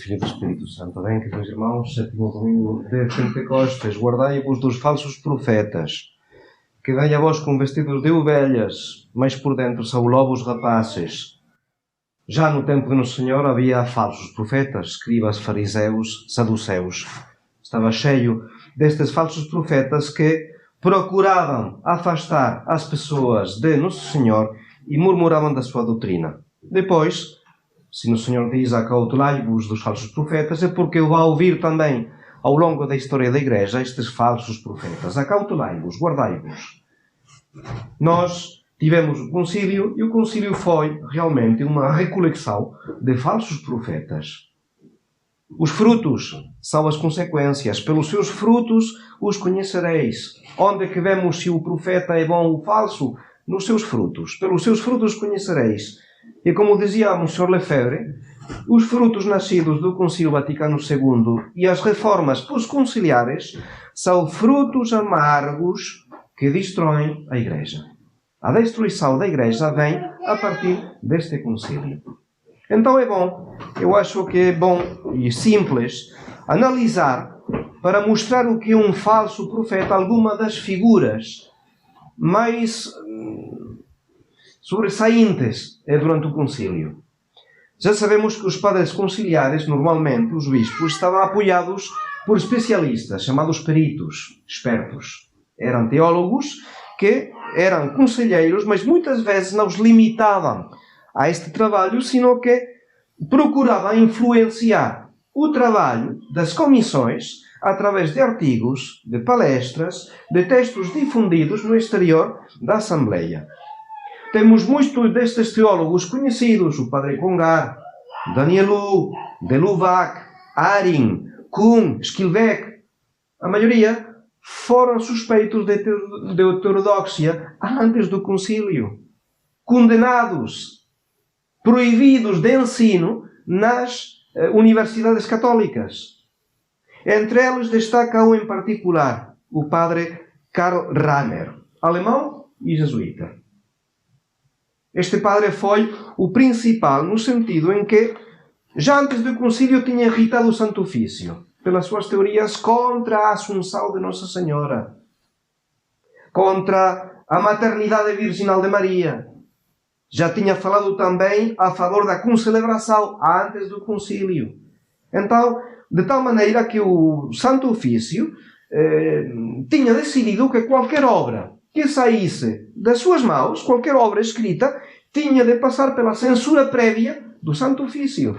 Filho e do Espírito Santo. Bem, queridos irmãos, sétimo domingo de Pentecostes, guardai-vos dos falsos profetas, que vêm a vós com vestidos de ovelhas, mas por dentro são lobos rapaces. Já no tempo de Nosso Senhor havia falsos profetas, escribas, fariseus, saduceus. Estava cheio destes falsos profetas que procuravam afastar as pessoas de Nosso Senhor e murmuravam da sua doutrina. Depois, se Nosso Senhor diz acautelai-vos dos falsos profetas, é porque vai ouvir também ao longo da história da Igreja estes falsos profetas. Acautelai-vos, guardai-vos. Nós tivemos o concílio e o concílio foi realmente uma recolecção de falsos profetas. Os frutos são as consequências. Pelos seus frutos os conhecereis. Onde é que vemos se o profeta é bom ou falso? Nos seus frutos. Pelos seus frutos conhecereis. E como dizia Monsieur Lefebvre, os frutos nascidos do Concílio Vaticano II e as reformas pós-conciliares são frutos amargos que destroem a Igreja. A destruição da Igreja vem a partir deste concílio. Então é bom, eu acho que é bom e simples analisar para mostrar o que é um falso profeta, alguma das figuras mais sobressaíntes durante o concílio. Já sabemos que os padres conciliares, normalmente os bispos, estavam apoiados por especialistas, chamados peritos, expertos. Eram teólogos que eram conselheiros, mas muitas vezes não os limitavam a este trabalho, sino que procuravam influenciar o trabalho das comissões através de artigos, de palestras, de textos difundidos no exterior da Assembleia. Temos muitos destes teólogos conhecidos, o Padre Congar, Danielou, de Lubac, Arin, Kuhn, Schillebeeck. A maioria foram suspeitos de heterodoxia antes do concílio, condenados, proibidos de ensino nas universidades católicas. Entre eles destaca um em particular, o Padre Karl Rahner, alemão e jesuíta. Este padre foi o principal no sentido em que, já antes do concílio, tinha irritado o Santo Ofício pelas suas teorias contra a Assunção de Nossa Senhora, contra a maternidade virginal de Maria. Já tinha falado também a favor da concelebração antes do concílio. Então, de tal maneira que o Santo Ofício tinha decidido que qualquer obra que saísse das suas mãos, qualquer obra escrita, tinha de passar pela censura prévia do Santo Ofício.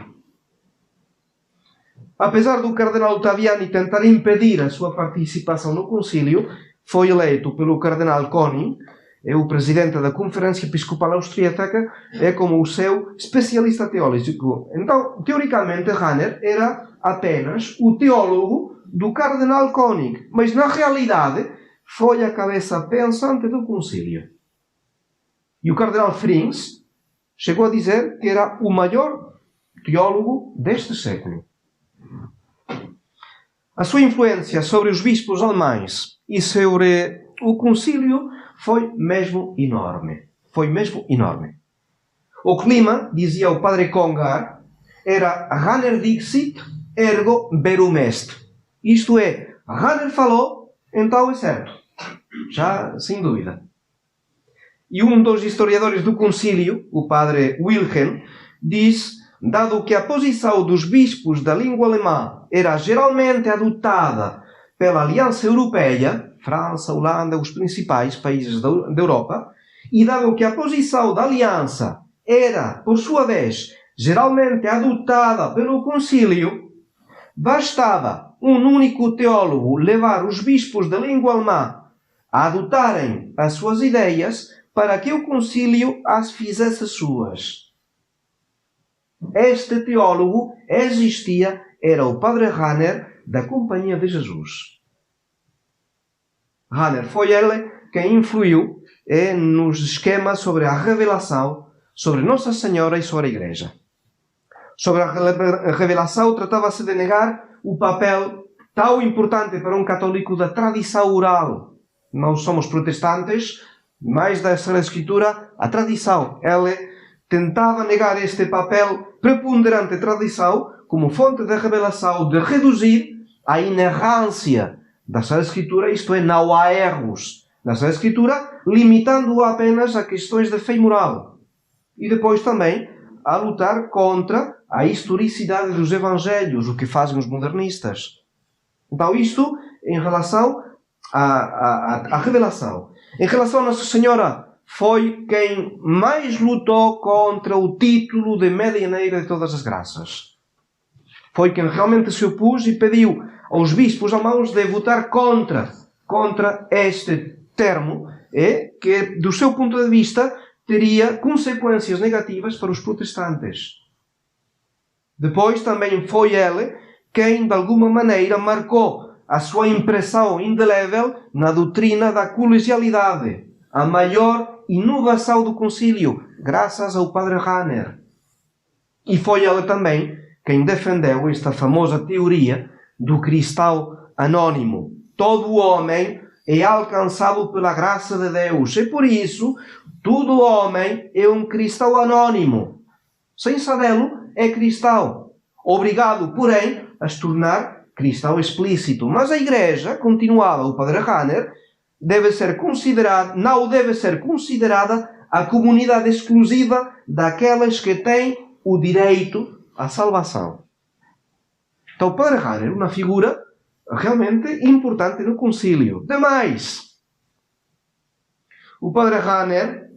Apesar do cardeal Ottaviani tentar impedir a sua participação no concílio, foi eleito pelo cardeal Koning, o presidente da Conferência Episcopal Austríaca, como o seu especialista teológico. Então, teoricamente, Rahner era apenas o teólogo do cardeal Koning, mas na realidade foi a cabeça pensante do concílio. E o cardeal Frings chegou a dizer que era o maior teólogo deste século. A sua influência sobre os bispos alemães e sobre o concílio foi mesmo enorme. Foi mesmo enorme. O clima, dizia o padre Congar, era Rahner dixit, ergo verum est. Isto é, Rahner falou, então é certo. Já, sem dúvida. E um dos historiadores do concílio, o padre Wilhelm, diz: dado que a posição dos bispos da língua alemã era geralmente adotada pela Aliança Europeia, França, Holanda, os principais países da Europa, e dado que a posição da Aliança era, por sua vez, geralmente adotada pelo concílio, bastava um único teólogo levar os bispos da língua alemã a adotarem as suas ideias para que o concílio as fizesse suas. Este teólogo existia, era o Padre Rahner da Companhia de Jesus. Rahner foi ele quem influiu nos esquemas sobre a revelação, sobre Nossa Senhora e sobre a Igreja. Sobre a revelação, tratava-se de negar o papel tão importante para um católico da tradição oral. Nós somos protestantes, mais da Sagrada Escritura, a tradição. Ele tentava negar este papel preponderante da tradição como fonte de revelação, de reduzir a inerrância da Sagrada Escritura, isto é, não há erros na Sagrada Escritura, limitando-o apenas a questões de fé e moral. E depois também a lutar contra a historicidade dos Evangelhos, o que fazem os modernistas. Então, isto em relação à revelação. Em relação a Nossa Senhora, foi quem mais lutou contra o título de medianeira de todas as graças. Foi quem realmente se opôs e pediu aos bispos alemãos de votar contra este termo, que, do seu ponto de vista, teria consequências negativas para os protestantes. Depois também foi ele quem, de alguma maneira, marcou a sua impressão indelével na doutrina da colegialidade, a maior inovação do concílio, graças ao padre Rahner. E foi ele também quem defendeu esta famosa teoria do cristão anônimo. Todo homem é alcançado pela graça de Deus. E por isso, todo homem é um cristão anônimo. Sem sabê-lo, é cristão. Obrigado, porém, a se tornar cristão explícito. Mas a Igreja, continuava o padre Rahner, não deve ser considerada a comunidade exclusiva daquelas que têm o direito à salvação. Então, o padre Rahner é uma figura realmente importante no concílio. Demais, o padre Rahner,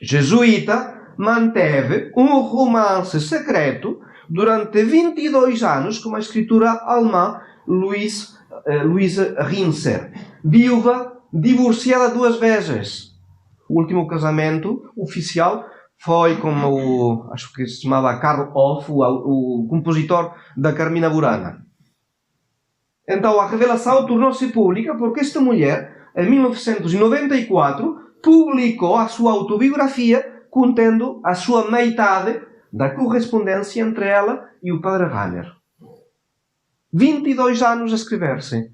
jesuíta, manteve um romance secreto durante 22 anos com a escritora alemã Louise Rinser, viúva, divorciada 2 vezes. O último casamento oficial foi com acho que se chamava Karl Orff, o compositor da Carmina Burana. Então a revelação tornou-se pública porque esta mulher, em 1994, publicou a sua autobiografia contendo a sua metade da correspondência entre ela e o padre Rahner. 22 anos a escrever-se.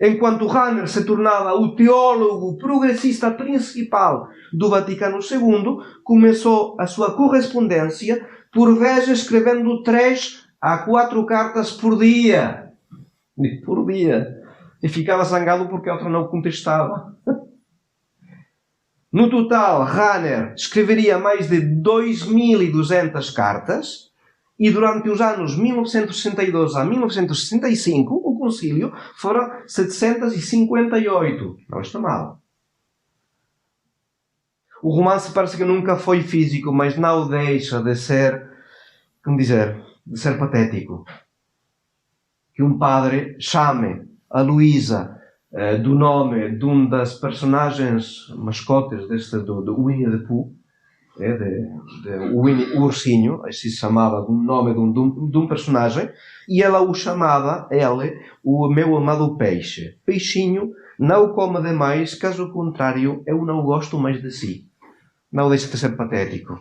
Enquanto Rahner se tornava o teólogo progressista principal do Vaticano II, começou a sua correspondência, por vezes escrevendo 3 a 4 cartas por dia. E ficava zangado porque a outra não contestava. No total, Rahner escreveria mais de 2.200 cartas, e durante os anos 1962 a 1965, o concílio foram 758. Não está mal. O romance parece que nunca foi físico, mas não deixa de ser, de ser patético. Que um padre chame a Luísa do nome de um das personagens mascotes do Winnie the Pooh, o Winnie o Ursinho, assim se chamava, o nome de um personagem, e ela o chamava, o meu amado peixe. Peixinho, não come demais, caso contrário, eu não gosto mais de si. Não deixa de ser patético.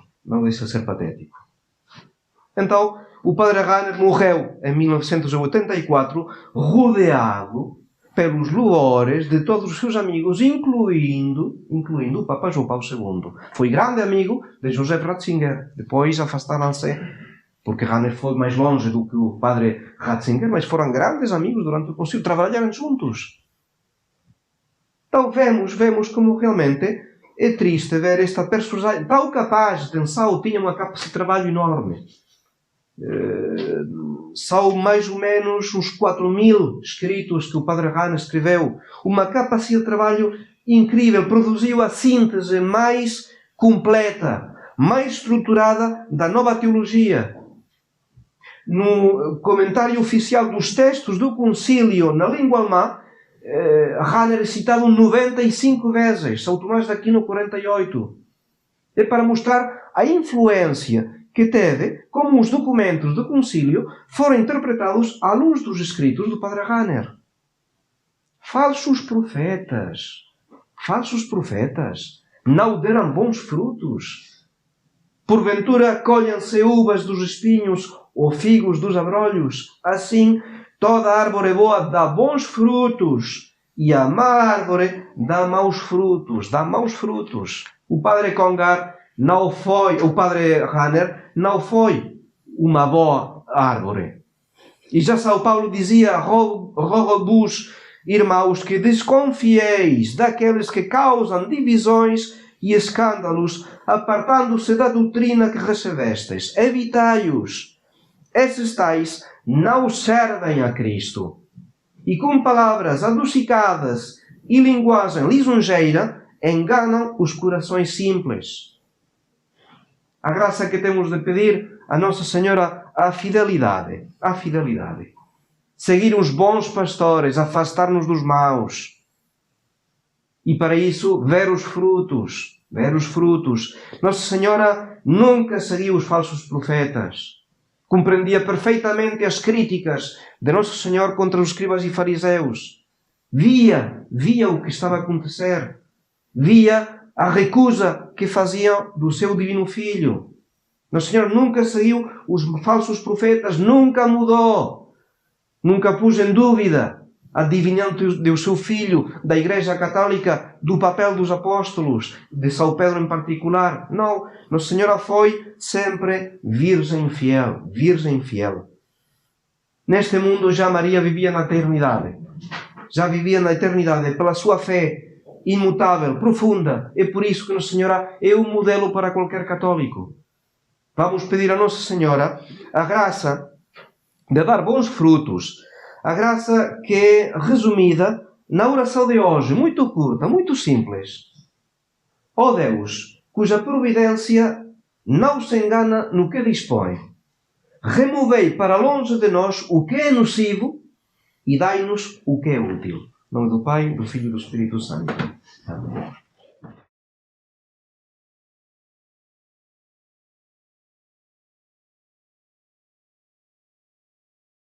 Então, o padre Rahner morreu em 1984, rodeado pelos louvores de todos os seus amigos, incluindo o Papa João Paulo II. Foi grande amigo de Joseph Ratzinger. Depois afastaram-se, porque Rahner foi mais longe do que o padre Ratzinger, mas foram grandes amigos durante o concílio, trabalharam juntos. Então vemos como realmente é triste ver esta personagem tão capaz, atenção, tinha uma capacidade de trabalho enorme. São mais ou menos uns 4.000 escritos que o padre Rahner escreveu. Uma capacidade de trabalho incrível. Produziu a síntese mais completa, mais estruturada da nova teologia. No comentário oficial dos textos do concílio na língua alemã, Rahner é citado 95 vezes, São Tomás de Aquino 48. É para mostrar a influência que teve, como os documentos do concílio foram interpretados à luz dos escritos do padre Rahner. Falsos profetas não deram bons frutos. Porventura colhem-se uvas dos espinhos ou figos dos abrolhos. Assim, toda árvore boa dá bons frutos, e a má árvore dá maus frutos. O padre Congar não foi, o padre Rahner, não foi uma boa árvore. E já São Paulo dizia: rogo-vos, irmãos, que desconfieis daqueles que causam divisões e escândalos, apartando-se da doutrina que recebestes. Evitai-os. Esses tais não servem a Cristo. E com palavras adocicadas e linguagem lisonjeira, enganam os corações simples. A graça que temos de pedir a Nossa Senhora, a fidelidade. A fidelidade. Seguir os bons pastores, afastar-nos dos maus. E para isso, ver os frutos. Ver os frutos. Nossa Senhora nunca seguiu os falsos profetas. Compreendia perfeitamente as críticas de Nosso Senhor contra os escribas e fariseus. Via o que estava a acontecer. Via a recusa que faziam do seu divino Filho. Nosso Senhor nunca seguiu os falsos profetas, nunca mudou. Nunca pôs em dúvida a divindade do seu Filho, da Igreja Católica, do papel dos apóstolos, de São Pedro em particular. Não, Nossa Senhora foi sempre virgem fiel, virgem fiel. Neste mundo já Maria vivia na eternidade. Já vivia na eternidade pela sua fé imutável, profunda. É por isso que Nossa Senhora é um modelo para qualquer católico. Vamos pedir a Nossa Senhora a graça de dar bons frutos. A graça que é resumida na oração de hoje, muito curta, muito simples. Ó Deus, cuja providência não se engana no que dispõe, removei para longe de nós o que é nocivo e dai-nos o que é útil. Em nome do Pai, do Filho e do Espírito Santo. Amém.